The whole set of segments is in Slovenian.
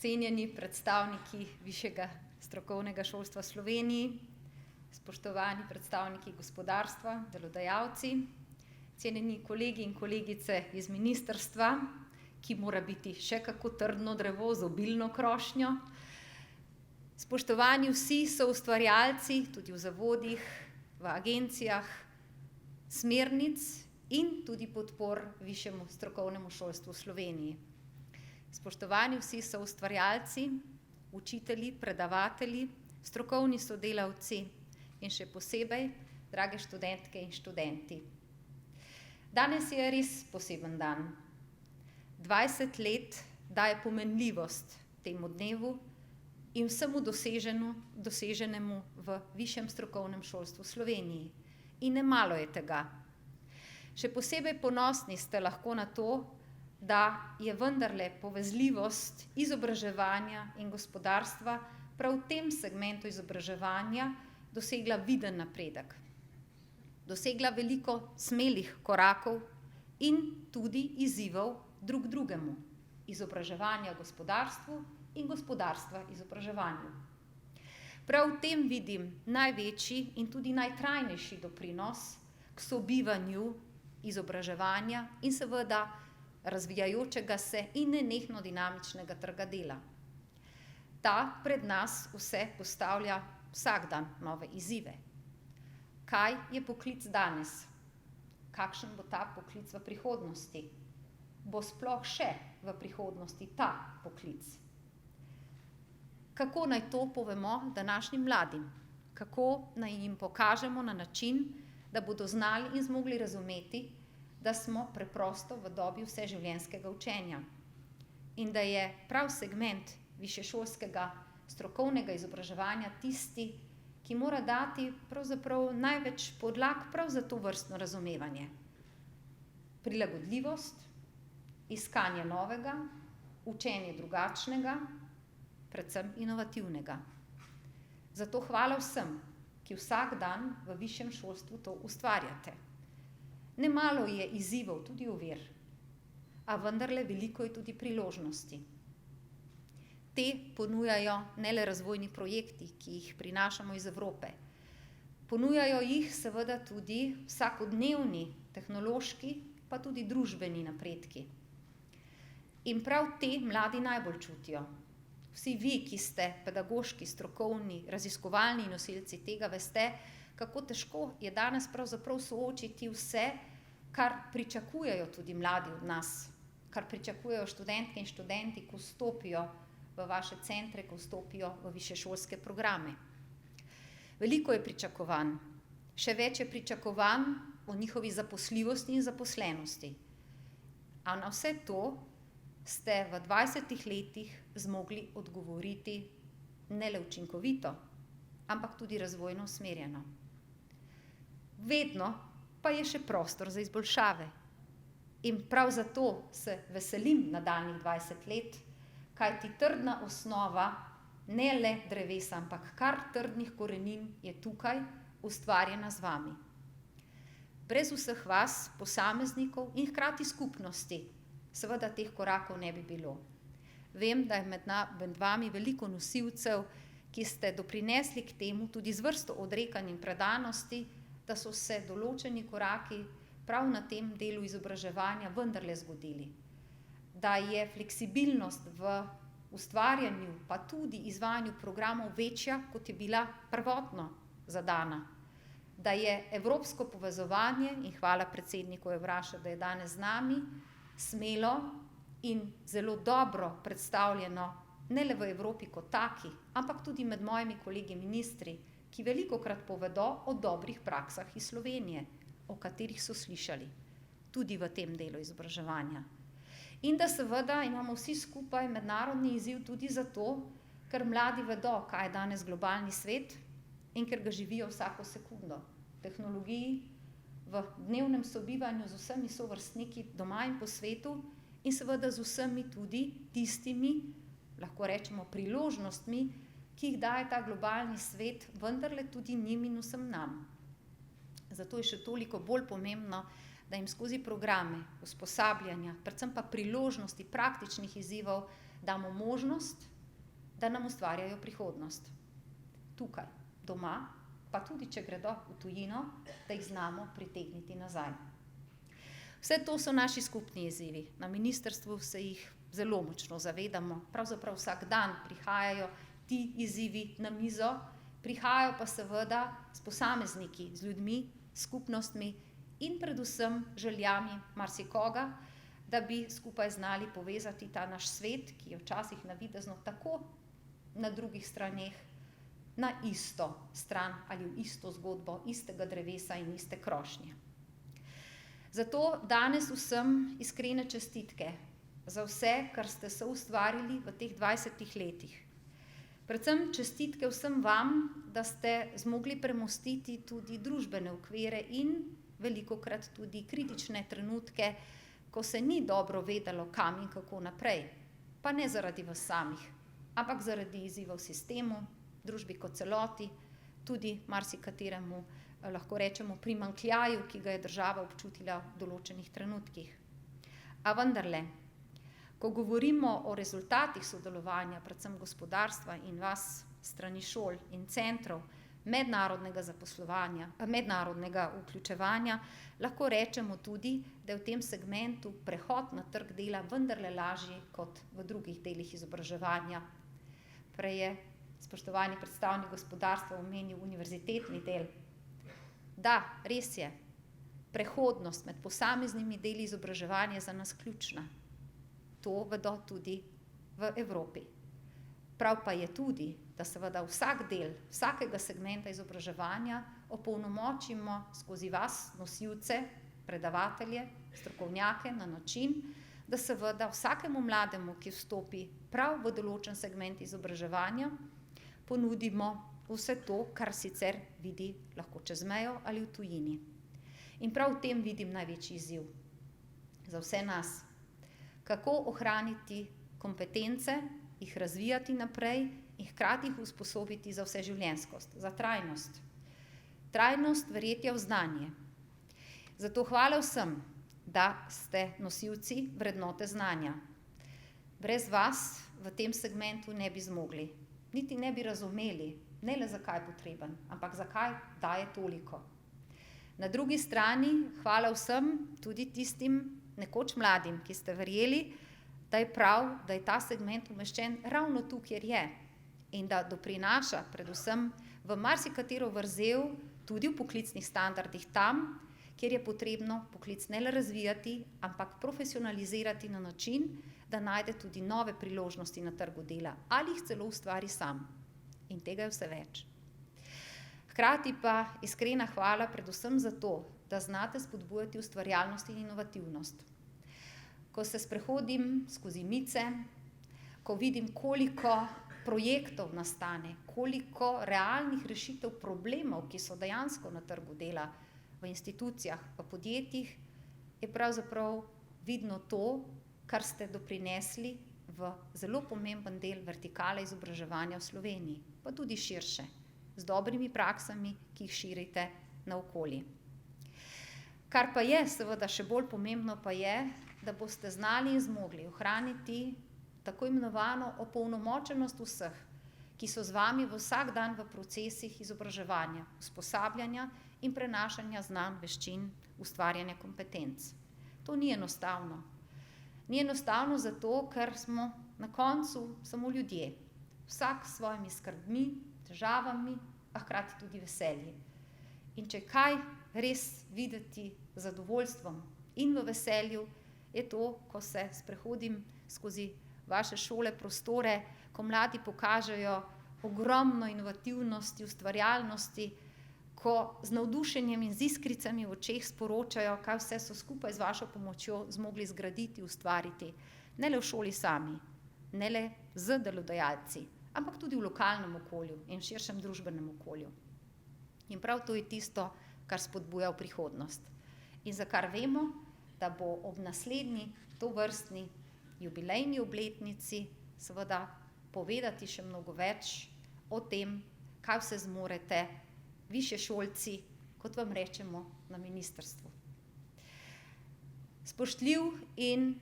cenjeni predstavniki Višjega strokovnega šolstva v Sloveniji, spoštovani predstavniki gospodarstva, delodajalci, cenjeni kolegi in kolegice iz ministrstva, ki mora biti še kako trdno drevo z obilno krošnjo, spoštovani vsi soustvarjalci, tudi v zavodih, v agencijah, smernic in tudi podpor Višjemu strokovnemu šolstvu v Sloveniji. Spoštovani vsi soustvarjalci, učitelji, predavatelji, strokovni sodelavci in še posebej drage študentke in študenti. Danes je res poseben dan. 20 let daje pomenljivost temu dnevu in vsemu doseženemu v Višjem strokovnem šolstvu v Sloveniji. In nemalo je tega. Še posebej ponosni ste lahko na to, da je vendarle povezljivost izobraževanja in gospodarstva prav v tem segmentu izobraževanja dosegla viden napredek. Dosegla veliko smelih korakov in tudi izzivov drug drugemu, izobraževanja gospodarstvu in gospodarstva izobraževanju. Prav v tem vidim največji in tudi najtrajnejši doprinos k sobivanju izobraževanja in seveda razvijajočega se in nenehno dinamičnega trga dela. Ta pred nas vse postavlja vsak dan nove izzive. Kaj je poklic danes? Kakšen bo ta poklic v prihodnosti? Bo sploh še v prihodnosti ta poklic? Kako naj to povemo današnjim mladim? Kako naj jim pokažemo na način, da bodo znali in zmogli razumeti, da smo preprosto v dobi vseživljenjskega učenja in da je prav segment višješolskega strokovnega izobraževanja tisti, ki mora dati pravzaprav največ podlag prav za to vrstno razumevanje. Prilagodljivost, iskanje novega, učenje drugačnega, predvsem inovativnega. Zato hvala vsem, ki vsak dan v višjem šolstvu to ustvarjate. Nemalo je izzivov, tudi ovir, a vendarle veliko je tudi priložnosti. Te ponujajo ne le razvojni projekti, ki jih prinašamo iz Evrope. Ponujajo jih seveda tudi vsakodnevni tehnološki, pa tudi družbeni napredki. In prav te mladi najbolj čutijo. Vsi vi, ki ste pedagoški, strokovni, raziskovalni nosilci tega, veste, kako težko je danes pravzaprav soočiti vse, kar pričakujejo tudi mladi od nas, kar pričakujejo študentke in študenti, ko vstopijo v vaše centre, ko vstopijo v višješolske programe. Veliko je pričakovanj, še več je pričakovanj o njihovi zaposljivosti in zaposlenosti. A na vse to ste v 20 letih zmogli odgovoriti ne le učinkovito, ampak tudi razvojno usmerjeno. Vedno pa je še prostor za izboljšave. In prav zato se veselim nadaljnjih 20 let, kajti trdna osnova ne le drevesa, ampak kar trdnih korenin je tukaj ustvarjena z vami. Brez vseh vas, posameznikov in hkrati skupnosti, seveda teh korakov ne bi bilo. Vem, da je med vami veliko nosilcev, ki ste doprinesli k temu tudi z vrsto odrekanj in predanosti, da so se določeni koraki prav na tem delu izobraževanja vendarle zgodili. Da je fleksibilnost v ustvarjanju, pa tudi izvajanju programov večja, kot je bila prvotno zadana. Da je evropsko povezovanje, in hvala predsedniku Evraša, da je danes z nami, smelo in zelo dobro predstavljeno ne le v Evropi kot taki, ampak tudi med mojimi kolegi ministri, ki velikokrat povedo o dobrih praksah iz Slovenije, o katerih so slišali, tudi v tem delu izobraževanja. In da seveda imamo vsi skupaj mednarodni izziv tudi zato, ker mladi vedo, kaj je danes globalni svet in ker ga živijo vsako sekundo. V tehnologiji, v dnevnem sobivanju z vsemi sovrstniki doma in po svetu in seveda z vsemi tudi tistimi, lahko rečemo priložnostmi, ki jih daje ta globalni svet, vendarle tudi njim in vsem nam. Zato je še toliko bolj pomembno, da jim skozi programe, usposabljanja, predvsem pa priložnosti praktičnih izzivov damo možnost, da nam ustvarjajo prihodnost. Tukaj, doma, pa tudi, če gredo v tujino, da jih znamo pritegniti nazaj. Vse to so naši skupni izzivi. Na ministrstvu se jih zelo močno zavedamo. Pravzaprav vsak dan prihajajo ti izzivi na mizo, prihajajo pa seveda s posamezniki, z ljudmi, skupnostmi in predvsem željami marsikoga, da bi skupaj znali povezati ta naš svet, ki je včasih navidezno tako na drugih straneh, na isto stran ali v isto zgodbo istega drevesa in iste krošnje. Zato danes vsem iskrene čestitke za vse, kar ste soustvarili v teh 20 letih. Predvsem čestitke vsem vam, da ste zmogli premostiti tudi družbene okvire in velikokrat tudi kritične trenutke, ko se ni dobro vedelo, kam in kako naprej. Pa ne zaradi vas samih, ampak zaradi izzivov v sistemu, družbi kot celoti, tudi marsikateremu, lahko rečemo, primanjkljaju, ki ga je država občutila v določenih trenutkih. A vendarle, ko govorimo o rezultatih sodelovanja, predvsem gospodarstva in vas, strani šol in centrov, mednarodnega zaposlovanja, mednarodnega vključevanja, lahko rečemo tudi, da je v tem segmentu prehod na trg dela vendarle lažji kot v drugih delih izobraževanja. Prej je spoštovani predstavnik gospodarstva omenil univerzitetni del. Da, res je, prehodnost med posameznimi deli izobraževanja je za nas ključna. To vedo tudi v Evropi. Prav pa je tudi, da seveda vsak del, vsakega segmenta izobraževanja opolnomočimo skozi vas, nosilce, predavatelje, strokovnjake na način, da seveda vsakemu mlademu, ki vstopi prav v določen segment izobraževanja, ponudimo vse to, kar sicer vidi lahko čez mejo ali v tujini. In prav v tem vidim največji izziv za vse nas. Kako ohraniti kompetence, jih razvijati naprej in hkrati jih usposobiti za vseživljenjskost, za trajnost. Trajnost verjetja v znanje. Zato hvala vsem, da ste nosilci vrednote znanja. Brez vas v tem segmentu ne bi zmogli, niti ne bi razumeli, ne le zakaj je potreben, ampak zakaj daje toliko. Na drugi strani hvala vsem, tudi tistim nekoč mladim, ki ste verjeli, da je prav, da je ta segment umeščen ravno tu, kjer je in da doprinaša predvsem v marsikatero vrzel tudi v poklicnih standardih tam, kjer je potrebno poklic ne le razvijati, ampak profesionalizirati na način, da najde tudi nove priložnosti na trgu dela ali jih celo ustvari sam. In tega je vse več. Hkrati pa iskrena hvala predvsem za to, da znate spodbujati ustvarjalnost in inovativnost. Ko se sprehodim skozi Mice, ko vidim, koliko projektov nastane, koliko realnih rešitev problemov, ki so dejansko na trgu dela, v institucijah, v podjetjih, je pravzaprav vidno to, kar ste doprinesli v zelo pomemben del vertikale izobraževanja v Sloveniji, pa tudi širše, z dobrimi praksami, ki jih širite naokoli. Kar pa je seveda še bolj pomembno pa je, da boste znali in zmogli ohraniti tako imenovano opolnomočenost vseh, ki so z vami vsak dan v procesih izobraževanja, usposabljanja in prenašanja znanj, veščin, ustvarjanja kompetenc. To ni enostavno. Ni enostavno zato, ker smo na koncu samo ljudje, vsak s svojimi skrbmi, težavami, a hkrati tudi veselji. In če kaj res videti z zadovoljstvom in v veselju, je to, ko se sprehodim skozi vaše šole, prostore, ko mladi pokažejo ogromno inovativnosti, ustvarjalnosti, ko z navdušenjem in z iskricami v očeh sporočajo, kaj vse so skupaj z vašo pomočjo zmogli zgraditi, ustvariti, ne le v šoli sami, ne le z delodajalci, ampak tudi v lokalnem okolju in širšem družbenem okolju. In prav to je tisto, kar spodbuja v prihodnost. In za kar vemo, da bo ob naslednji tovrstni jubilejni obletnici seveda povedati še mnogo več o tem, kaj vse zmorete višješolci, kot vam rečemo na ministrstvu. Spoštljiv in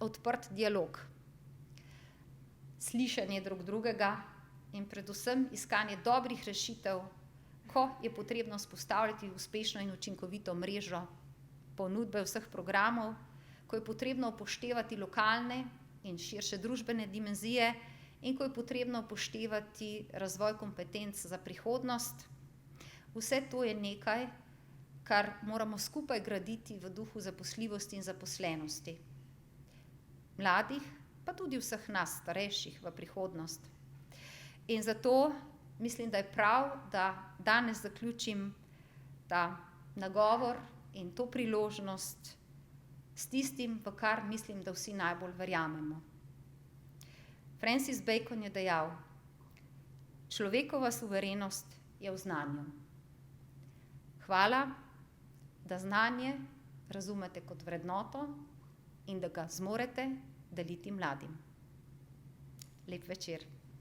odprt dialog. slišanje drug drugega in predvsem iskanje dobrih rešitev, ko je potrebno vzpostavljati uspešno in učinkovito mrežo ponudbe vseh programov, ko je potrebno upoštevati lokalne in širše družbene dimenzije in ko je potrebno upoštevati razvoj kompetenc za prihodnost. Vse to je nekaj, kar moramo skupaj graditi v duhu zaposljivosti in zaposlenosti. Mladih, pa tudi vseh nas, starejših, v prihodnost. In zato mislim, da je prav, da danes zaključim ta nagovor in to priložnost s tistim, v kar mislim, da vsi najbolj verjamemo. Francis Bacon je dejal: človekova suverenost je v znanju. Hvala, da znanje razumete kot vrednoto in da ga zmorete deliti mladim. Lep večer.